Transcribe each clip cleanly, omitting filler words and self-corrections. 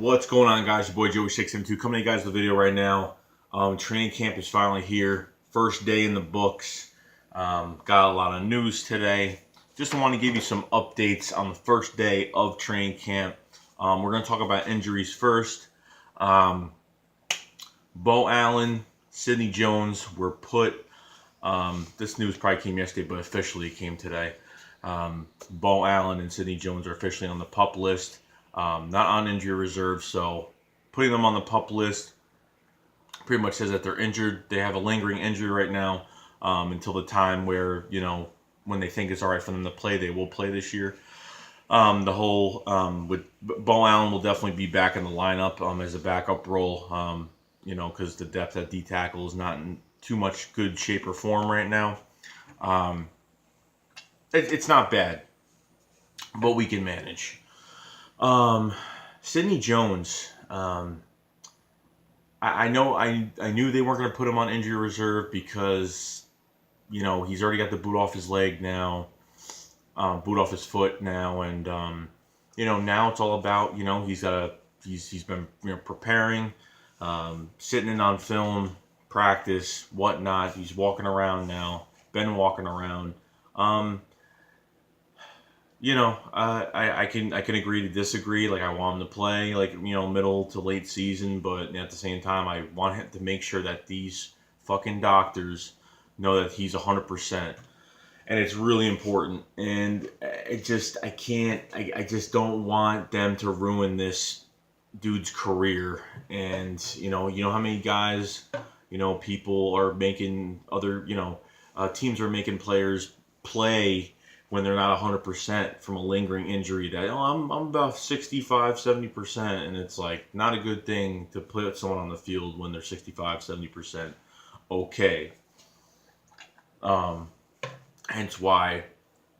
What's going on, guys? Your boy Joey672 coming to you guys with a video right now. Training camp is finally here. First day in the books. Got a lot of news today. Just want to give you some updates on the first day of training camp. We're going to talk about injuries first. Bo Allen, Sidney Jones were put. This news probably came yesterday, but officially it came today. Bo Allen and Sidney Jones are officially on the PUP list. Not on injury reserve, so putting them on the PUP list pretty much says that they're injured. They have a lingering injury right now until the time where, when they think it's all right for them to play, they will play this year. With Bo Allen will definitely be back in the lineup as a backup role, because the depth at D tackle is not in too much good shape or form right now. It's not bad, but we can manage. Sidney Jones, I knew they weren't going to put him on injury reserve because, he's already got the boot off his leg now, boot off his foot now, and, now it's all about, he's been, preparing, sitting in on film, practice, whatnot. He's walking around now, been walking around. I can agree to disagree. Like, I want him to play, middle to late season, but at the same time, I want him to make sure that these fucking doctors know that he's 100%, and it's really important. And I just don't want them to ruin this dude's career. And how many guys, people are making teams are making players play when they're not 100% from a lingering injury that, I'm about 65, 70%, and it's like not a good thing to put someone on the field when they're 65, 70% okay. Hence why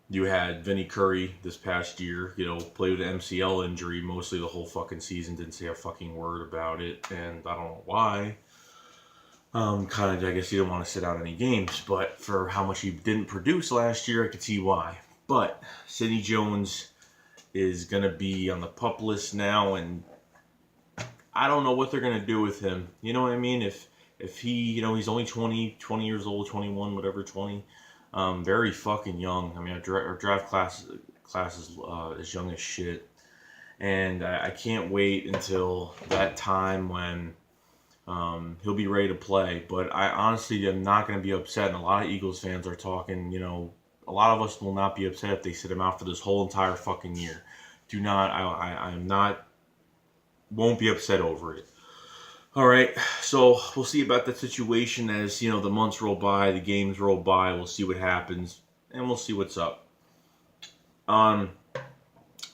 you had Vinny Curry this past year, play with an MCL injury mostly the whole fucking season, didn't say a fucking word about it, and I don't know why. I guess he didn't want to sit out any games, but for how much he didn't produce last year, I could see why. But Sidney Jones is going to be on the PUP list now, and I don't know what they're going to do with him. You know what I mean? If he, he's only 20 years old, 21, whatever, 20, very fucking young. I mean, our draft class is young as shit, and I can't wait until that time when he'll be ready to play. But I honestly am not going to be upset, and a lot of Eagles fans are talking, a lot of us will not be upset if they sit him out for this whole entire fucking year. Won't be upset over it. All right, so we'll see about that situation as, the months roll by, the games roll by. We'll see what happens, and we'll see what's up.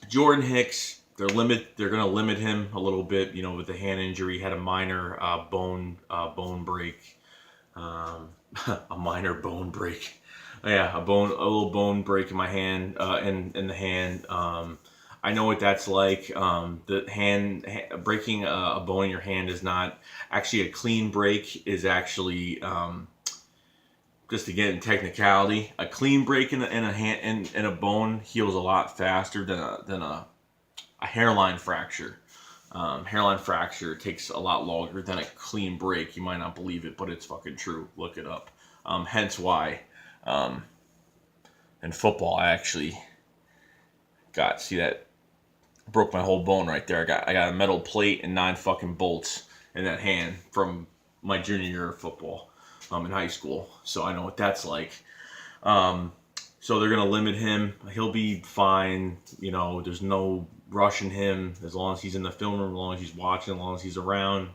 Jordan Hicks, they're going to limit him a little bit, with the hand injury. He had a minor bone break. A minor bone break. Yeah, a little bone break in my hand, in the hand. I know what that's like. The breaking a bone in your hand is not actually a clean break. Is actually just to get in technicality, a clean break in a hand in a bone heals a lot faster than a hairline fracture. Hairline fracture takes a lot longer than a clean break. You might not believe it, but it's fucking true. Look it up. Hence why, in football, I actually broke my whole bone right there. I got a metal plate and 9 fucking bolts in that hand from my junior year of football, in high school. So I know what that's like. So they're gonna limit him. He'll be fine. There's no rushing him as long as he's in the film room, as long as he's watching, as long as he's around.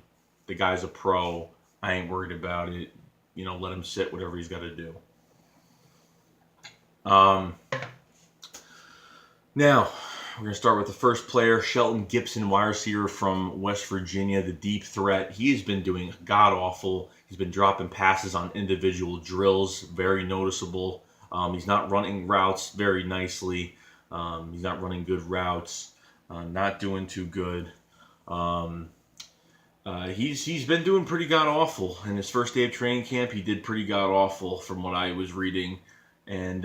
The guy's a pro. I ain't worried about it. Let him sit, whatever he's got to do. Now, we're going to start with the first player, Shelton Gibson, wide receiver from West Virginia, the deep threat. He has been doing god-awful. He's been dropping passes on individual drills, very noticeable. He's not running routes very nicely. He's not running good routes. Not doing too good. He's been doing pretty god-awful. In his first day of training camp, he did pretty god-awful from what I was reading. And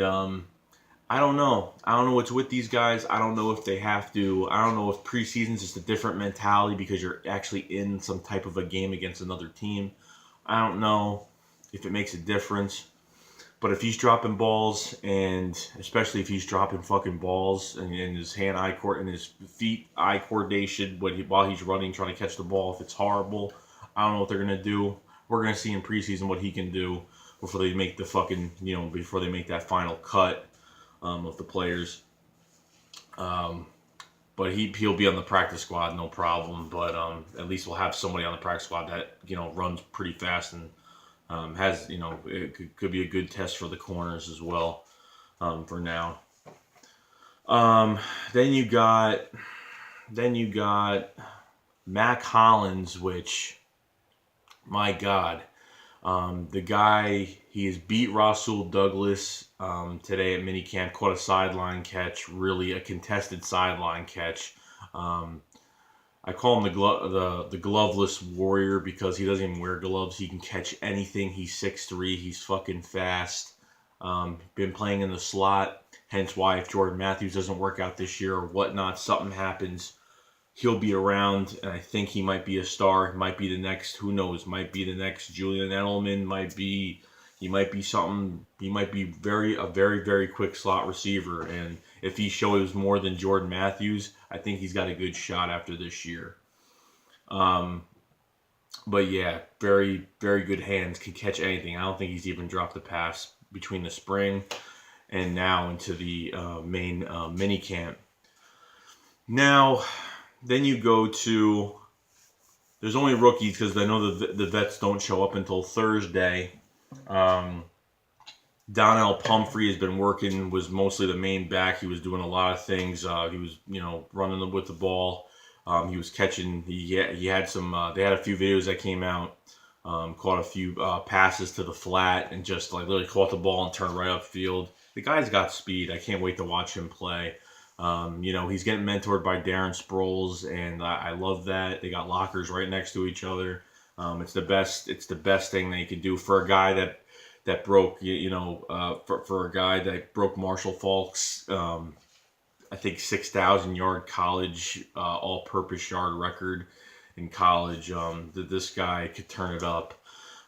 I don't know. I don't know what's with these guys. I don't know if they have to. I don't know if preseason's just a different mentality because you're actually in some type of a game against another team. I don't know if it makes a difference. But if he's dropping balls, and especially if he's dropping fucking balls, and his hand-eye and his feet-eye coordination while he's running, trying to catch the ball, if it's horrible, I don't know what they're gonna do. We're gonna see in preseason what he can do before they make the fucking, before they make that final cut of the players. But he'll be on the practice squad, no problem. But at least we'll have somebody on the practice squad that runs pretty fast and has it could be a good test for the corners as well for now. Then you got Mack Hollins, which, my God, the guy, he has beat Rasul Douglas today at minicamp, caught a sideline catch, really a contested sideline catch. I call him the gloveless warrior because he doesn't even wear gloves. He can catch anything. He's 6'3". He's fucking fast. Been playing in the slot. Hence why if Jordan Matthews doesn't work out this year or whatnot, something happens, he'll be around. And I think he might be a star. He might be the next, who knows, might be the next Julian Edelman. He might be something. He might be a very, very quick slot receiver. And if he shows more than Jordan Matthews, I think he's got a good shot after this year. But yeah, very, very good hands. Can catch anything. I don't think he's even dropped a pass between the spring and now into the main mini camp. Now, then you go to. There's only rookies because I know the vets don't show up until Thursday. Donnell Pumphrey has been working, was mostly the main back. He was doing a lot of things. He was, running with the ball. He was catching. He had some. They had a few videos that came out. Caught a few passes to the flat and just literally caught the ball and turned right upfield. The guy's got speed. I can't wait to watch him play. He's getting mentored by Darren Sproles, and I love that. They got lockers right next to each other. It's the best. It's the best thing they could do for a guy that broke. For a guy that broke Marshall Faulk's, I think 6,000 yard college all-purpose yard record in college. That this guy could turn it up.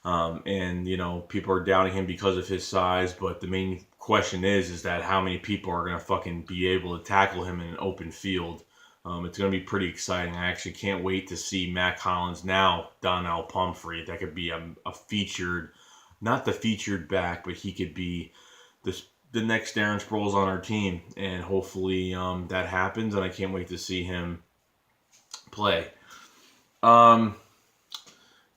And people are doubting him because of his size, but the main question is that how many people are going to fucking be able to tackle him in an open field. It's going to be pretty exciting. I actually can't wait to see Mack Hollins, now Donnell Pumphrey. That could be a featured, not the featured back, but he could be the next Darren Sproles on our team, and hopefully that happens, and I can't wait to see him play.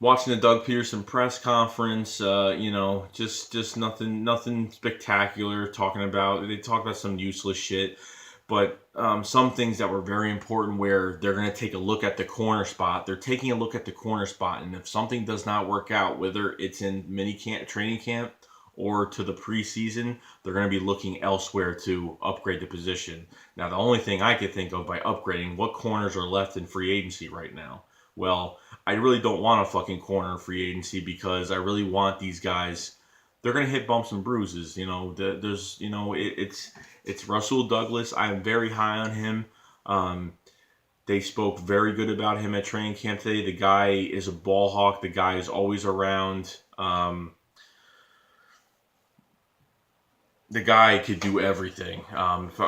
Watching the Doug Peterson press conference, just nothing spectacular. They talked about some useless shit, but some things that were very important where they're going to take a look at the corner spot. They're taking a look at the corner spot, and if something does not work out, whether it's in training camp, or to the preseason, they're going to be looking elsewhere to upgrade the position. Now, the only thing I could think of by upgrading, what corners are left in free agency right now? Well, I really don't want a fucking corner in free agency because I really want these guys. They're going to hit bumps and bruises. It's Rasul Douglas. I'm very high on him. They spoke very good about him at training camp today. The guy is a ball hawk. The guy is always around. The guy could do everything.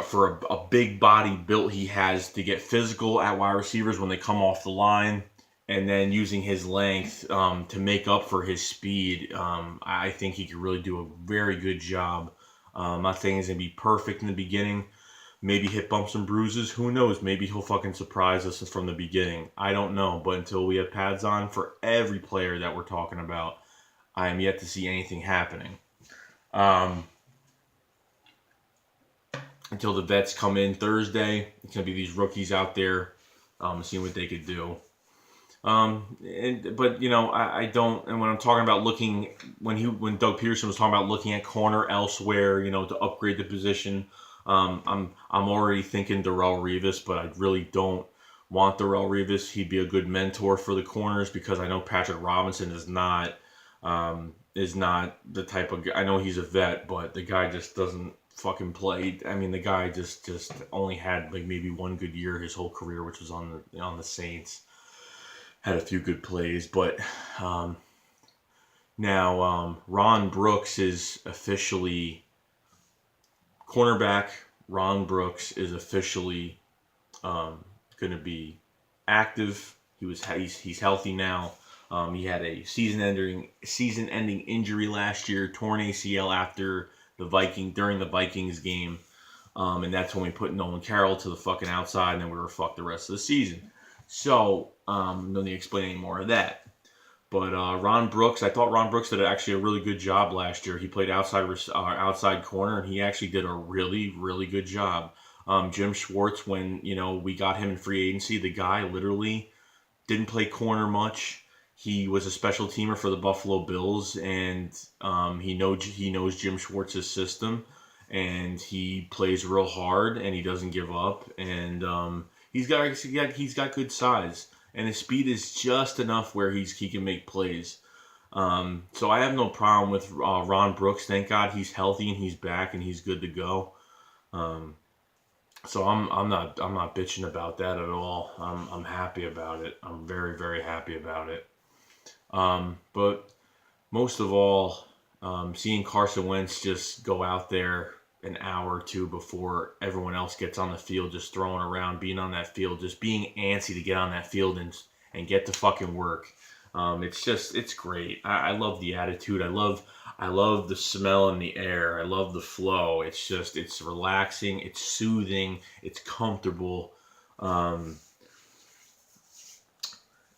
For a big body built he has to get physical at wide receivers when they come off the line, and then using his length to make up for his speed, I think he could really do a very good job. I'm not saying he's going to be perfect in the beginning. Maybe hit bumps and bruises. Who knows? Maybe he'll fucking surprise us from the beginning. I don't know. But until we have pads on for every player that we're talking about, I am yet to see anything happening. Until the vets come in Thursday, it's going to be these rookies out there seeing what they could do. I don't. And when I'm talking about looking, when Doug Peterson was talking about looking at corner elsewhere, to upgrade the position, I'm already thinking Darrelle Revis, but I really don't want Darrelle Revis. He'd be a good mentor for the corners because I know Patrick Robinson is not the type of. I know he's a vet, but the guy just doesn't fucking play. I mean, the guy just only had like maybe one good year his whole career, which was on the Saints. Had a few good plays, but now Ron Brooks is officially cornerback. Ron Brooks is officially going to be active. He's healthy now. He had a season-ending injury last year, torn ACL after during the Vikings game, and that's when we put Nolan Carroll to the fucking outside, and then we were fucked the rest of the season. So, no need to explain any more of that. But Ron Brooks, I thought Ron Brooks did actually a really good job last year. He played outside corner, and he actually did a really, really good job. Jim Schwartz, when we got him in free agency, the guy literally didn't play corner much. He was a special teamer for the Buffalo Bills, and he knows Jim Schwartz's system, and he plays real hard, and he doesn't give up, and he's got good size. And his speed is just enough where he can make plays. So I have no problem with Ron Brooks. Thank God he's healthy and he's back and he's good to go. So I'm not bitching about that at all. I'm happy about it. I'm very, very happy about it. But most of all, seeing Carson Wentz just go out there an hour or two before everyone else gets on the field, just throwing around, being on that field, just being antsy to get on that field and get to fucking work. It's great. I love the attitude. I love the smell in the air. I love the flow. It's relaxing. It's soothing. It's comfortable.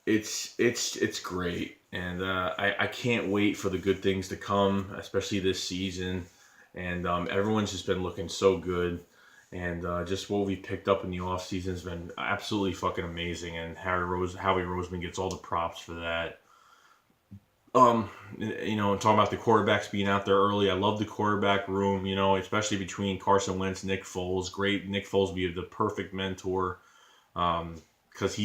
It's great. And I can't wait for the good things to come, especially this season. And everyone's just been looking so good. And just what we picked up in the offseason has been absolutely fucking amazing. And Howie Roseman gets all the props for that. And talking about the quarterbacks being out there early, I love the quarterback room, especially between Carson Wentz, Nick Foles. Great. Nick Foles be the perfect mentor because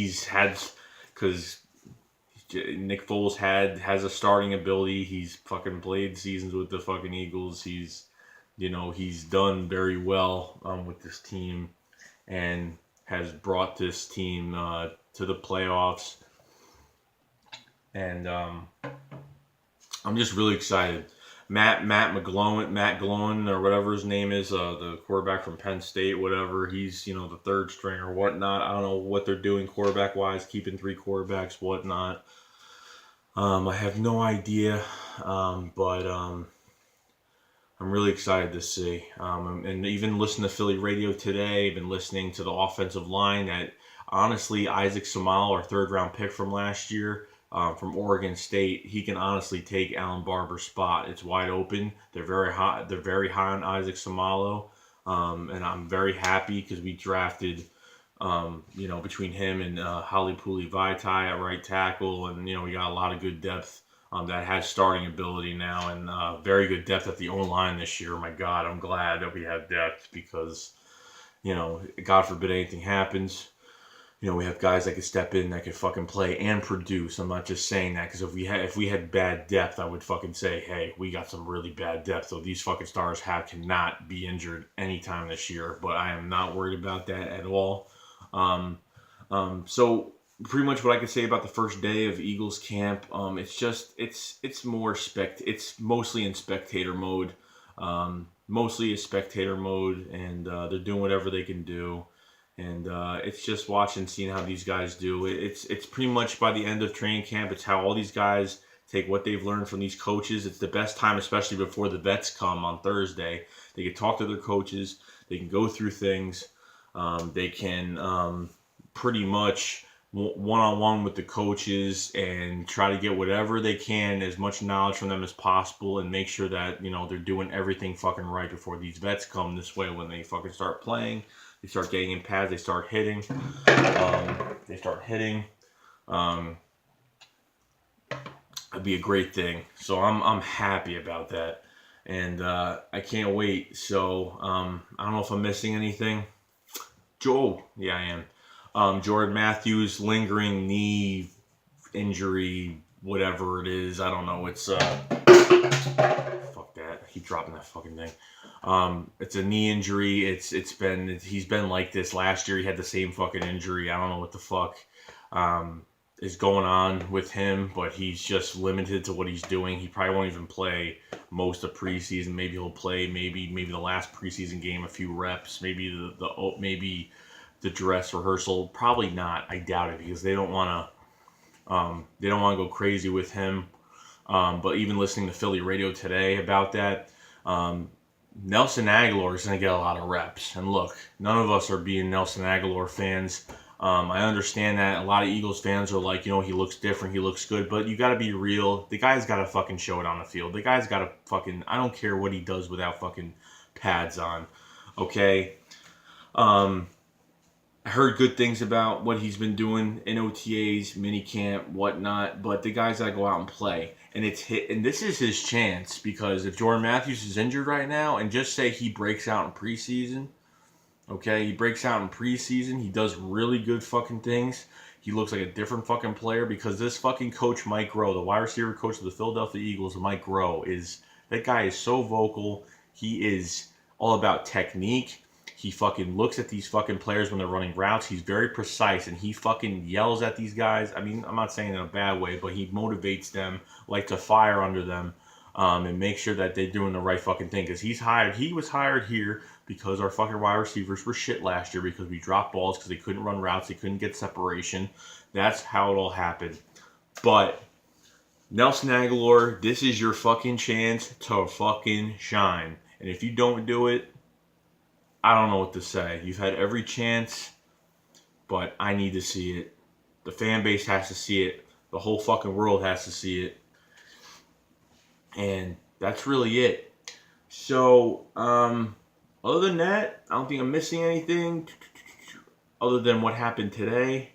Nick Foles has a starting ability. He's fucking played seasons with the fucking Eagles. He's done very well with this team and has brought this team to the playoffs. And I'm just really excited. Matt McGloin or whatever his name is, the quarterback from Penn State, whatever. He's the third string or whatnot. I don't know what they're doing quarterback wise, keeping 3 quarterbacks, whatnot. I have no idea, but I'm really excited to see. And even listening to Philly radio today, I've been listening to the offensive line that, honestly, Isaac Seumalo, our 3rd-round pick from last year, from Oregon State, he can honestly take Alan Barber's spot. It's wide open. They're very high on Isaac Seumalo, and I'm very happy because we drafted, between him and Holly Pooley Vaitai at right tackle, and we got a lot of good depth that has starting ability now, and very good depth at the O-line this year. My God, I'm glad that we have depth because, God forbid anything happens. We have guys that could step in that could fucking play and produce. I'm not just saying that because if we had bad depth, I would fucking say, hey, we got some really bad depth. So these fucking stars cannot be injured anytime this year. But I am not worried about that at all. So pretty much what I can say about the first day of Eagles camp. It's mostly in spectator mode. Mostly a spectator mode, and they're doing whatever they can do. And it's just seeing how these guys do. It's pretty much by the end of training camp, it's how all these guys take what they've learned from these coaches. It's the best time, especially before the vets come on Thursday. They can talk to their coaches. They can go through things. They can pretty much one-on-one with the coaches and try to get whatever they can, as much knowledge from them as possible, and make sure that they're doing everything fucking right before these vets come. This way, when they fucking start playing, they start getting in pads. They start hitting. It'd be a great thing. So I'm happy about that, and I can't wait. So I don't know if I'm missing anything. Yeah, I am. Jordan Matthews, lingering knee injury, whatever it is. I don't know. It's fuck that. I keep dropping that fucking thing. It's a knee injury. He's been like this last year. He had the same fucking injury. I don't know what the fuck is going on with him, but he's just limited to what he's doing. He probably won't even play most of preseason. Maybe he'll play maybe the last preseason game, a few reps, maybe maybe the dress rehearsal. Probably not. I doubt it because they don't want to go crazy with him. But even listening to Philly radio today about that, Nelson Aguilar is going to get a lot of reps. And look, none of us are being Nelson Aguilar fans. I understand that a lot of Eagles fans are like, he looks different, he looks good, but you got to be real. The guy's got to fucking show it on the field. The guy's got to fucking, I don't care what he does without fucking pads on. Okay? I heard good things about what he's been doing in OTAs, minicamp, whatnot, but the guy's got to go out and play. And and this is his chance, because if Jordan Matthews is injured right now, and just say he breaks out in preseason, okay, he breaks out in preseason, he does really good fucking things. He looks like a different fucking player, because this fucking coach, Mike Groh, the wide receiver coach of the Philadelphia Eagles, Mike Groh, that guy is so vocal. He is all about technique. He fucking looks at these fucking players when they're running routes. He's very precise, and he fucking yells at these guys. I mean, I'm not saying in a bad way, but he motivates them, like to fire under them, and make sure that they're doing the right fucking thing. Because he was hired here because our fucking wide receivers were shit last year, because we dropped balls because they couldn't run routes, they couldn't get separation. That's how it all happened. But Nelson Aguilar, this is your fucking chance to fucking shine. And if you don't do it, I don't know what to say. You've had every chance, but I need to see it. The fan base has to see it. The whole fucking world has to see it. And that's really it. So, other than that, I don't think I'm missing anything. Other than what happened today.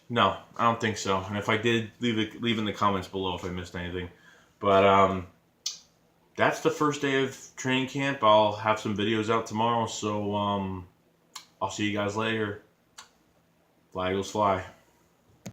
No, I don't think so. And if I did, leave in the comments below if I missed anything. But, that's the first day of training camp. I'll have some videos out tomorrow, so I'll see you guys later. Fly Eagles fly.